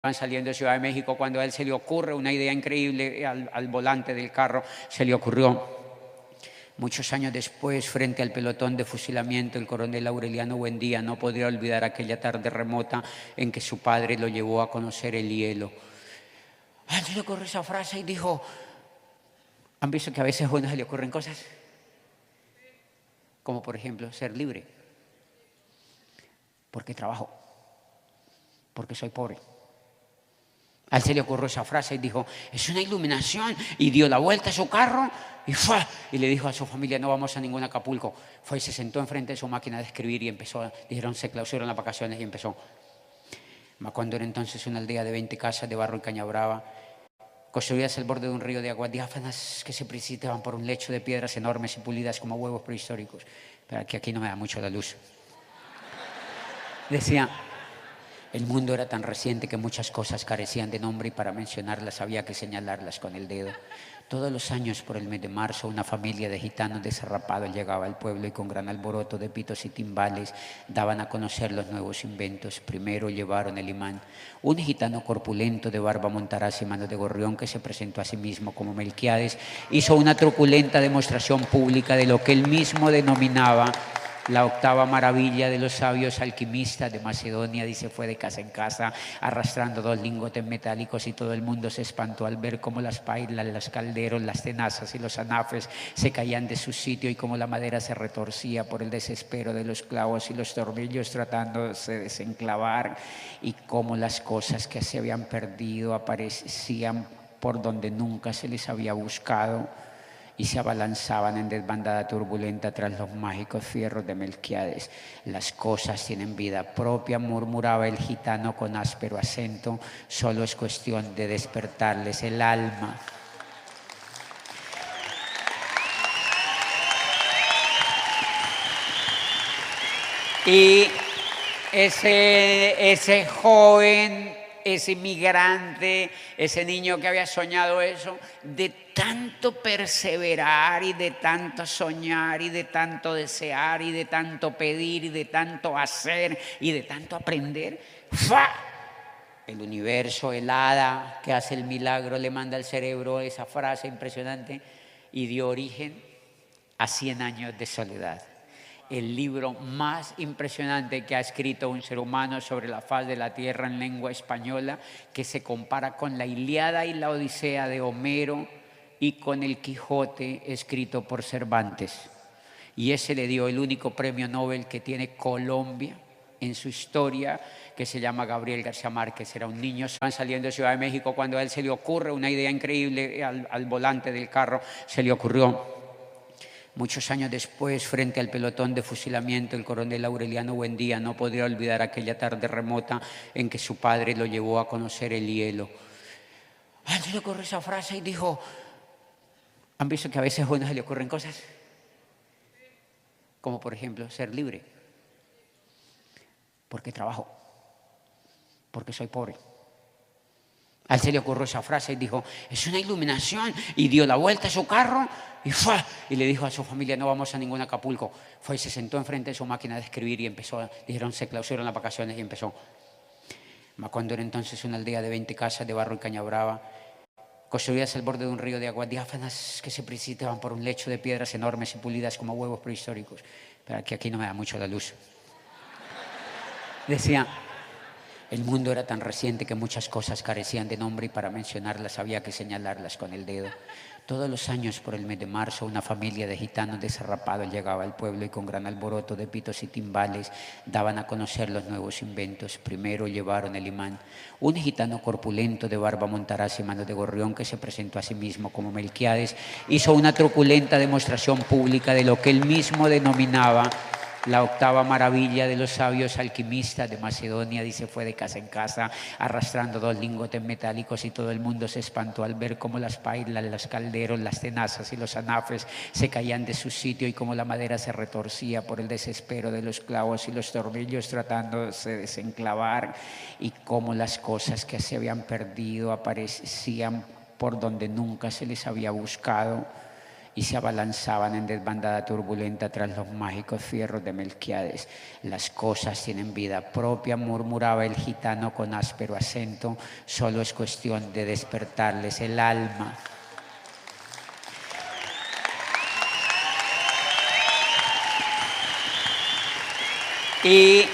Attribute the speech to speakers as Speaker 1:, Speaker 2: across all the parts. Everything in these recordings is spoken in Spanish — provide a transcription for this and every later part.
Speaker 1: Van saliendo de Ciudad de México cuando a él se le ocurre una idea increíble al volante del carro. Se le ocurrió, muchos años después, frente al pelotón de fusilamiento, el coronel Aureliano Buendía no podría olvidar aquella tarde remota en que su padre lo llevó a conocer el hielo. A él se le ocurrió esa frase y dijo, ¿han visto que a veces a uno se le ocurren cosas? Como por ejemplo, ser libre. Porque trabajo. Porque soy pobre. A él se le ocurrió esa frase y dijo, es una iluminación, y dio la vuelta a su carro y fue, y le dijo a su familia, no vamos a ningún Acapulco. Fue y se sentó enfrente de su máquina de escribir y empezó, dijeron, se clausuraron las vacaciones y empezó. Macondo era entonces una aldea de 20 casas de barro y caña brava, construidas al borde de un río de aguas diáfanas que se precipitaban por un lecho de piedras enormes y pulidas como huevos prehistóricos. Pero aquí no me da mucho la luz. Decía, el mundo era tan reciente que muchas cosas carecían de nombre y para mencionarlas había que señalarlas con el dedo. Todos los años por el mes de marzo una familia de gitanos desarrapados llegaba al pueblo y con gran alboroto de pitos y timbales daban a conocer los nuevos inventos. Primero llevaron el imán. Un gitano corpulento de barba montaraz y manos de gorrión que se presentó a sí mismo como Melquiades hizo una truculenta demostración pública de lo que él mismo denominaba la octava maravilla de los sabios alquimistas de Macedonia. Dice, fue de casa en casa arrastrando 2 lingotes metálicos y todo el mundo se espantó al ver cómo las pailas, los calderos, las tenazas y los anafres se caían de su sitio y cómo la madera se retorcía por el desespero de los clavos y los tornillos tratándose de desenclavar y cómo las cosas que se habían perdido aparecían por donde nunca se les había buscado y se abalanzaban en desbandada turbulenta tras los mágicos fierros de Melquiades. Las cosas tienen vida propia, murmuraba el gitano con áspero acento, solo es cuestión de despertarles el alma. Y ese joven, ese inmigrante, ese niño que había soñado eso, de tanto perseverar y de tanto soñar y de tanto desear y de tanto pedir y de tanto hacer y de tanto aprender, ¡fa! El universo, el hada que hace el milagro, le manda al cerebro esa frase impresionante y dio origen a 100 años de soledad. El libro más impresionante que ha escrito un ser humano sobre la faz de la tierra en lengua española, que se compara con la Ilíada y la Odisea de Homero y con el Quijote escrito por Cervantes. Y ese le dio el único premio Nobel que tiene Colombia en su historia, que se llama Gabriel García Márquez. Era un niño, van saliendo de Ciudad de México cuando a él se le ocurre una idea increíble al volante del carro. Se le ocurrió, muchos años después, frente al pelotón de fusilamiento, el coronel Aureliano Buendía no podría olvidar aquella tarde remota en que su padre lo llevó a conocer el hielo. A él se le ocurrió esa frase y dijo, ¿han visto que a veces a uno se le ocurren cosas? Como por ejemplo, ser libre. Porque trabajo. Porque soy pobre. A él se le ocurrió esa frase y dijo, es una iluminación, y dio la vuelta a su carro y fue, y le dijo a su familia, no vamos a ningún Acapulco. Fue y se sentó enfrente de su máquina de escribir y empezó, dijeron, se clausuraron las vacaciones y empezó. Macondo era entonces una aldea de 20 casas de barro y caña brava, construidas al borde de un río de aguas diáfanas que se precipitaban por un lecho de piedras enormes y pulidas como huevos prehistóricos. Pero aquí no me da mucho la luz. Decía, el mundo era tan reciente que muchas cosas carecían de nombre y para mencionarlas había que señalarlas con el dedo. Todos los años por el mes de marzo una familia de gitanos desarrapados llegaba al pueblo y con gran alboroto de pitos y timbales daban a conocer los nuevos inventos. Primero llevaron el imán. Un gitano corpulento de barba montaraz y manos de gorrión que se presentó a sí mismo como Melquiades hizo una truculenta demostración pública de lo que él mismo denominaba la octava maravilla de los sabios alquimistas de Macedonia. Dice, fue de casa en casa arrastrando 2 lingotes metálicos y todo el mundo se espantó al ver cómo las pailas, los calderos, las tenazas y los anafres se caían de su sitio y cómo la madera se retorcía por el desespero de los clavos y los tornillos tratándose de desenclavar y cómo las cosas que se habían perdido aparecían por donde nunca se les había buscado y se abalanzaban en desbandada turbulenta tras los mágicos fierros de Melquíades. Las cosas tienen vida propia, murmuraba el gitano con áspero acento, solo es cuestión de despertarles el alma. Y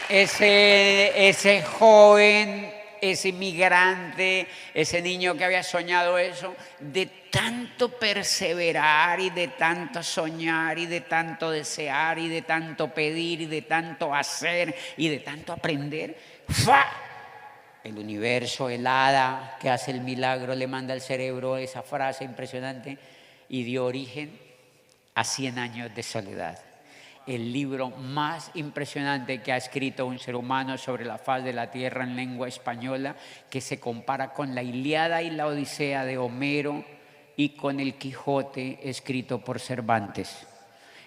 Speaker 1: ese joven, ese inmigrante, ese niño que había soñado eso, de tanto perseverar y de tanto soñar y de tanto desear y de tanto pedir y de tanto hacer y de tanto aprender, ¡fa! El universo, el hada que hace el milagro, le manda al cerebro esa frase impresionante y dio origen a 100 años de soledad. El libro más impresionante que ha escrito un ser humano sobre la faz de la tierra en lengua española, que se compara con la Ilíada y la Odisea de Homero y con el Quijote escrito por Cervantes.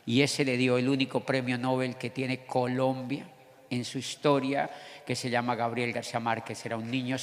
Speaker 1: Y ese le dio el único premio Nobel que tiene Colombia en su historia, que se llama Gabriel García Márquez. Era un niño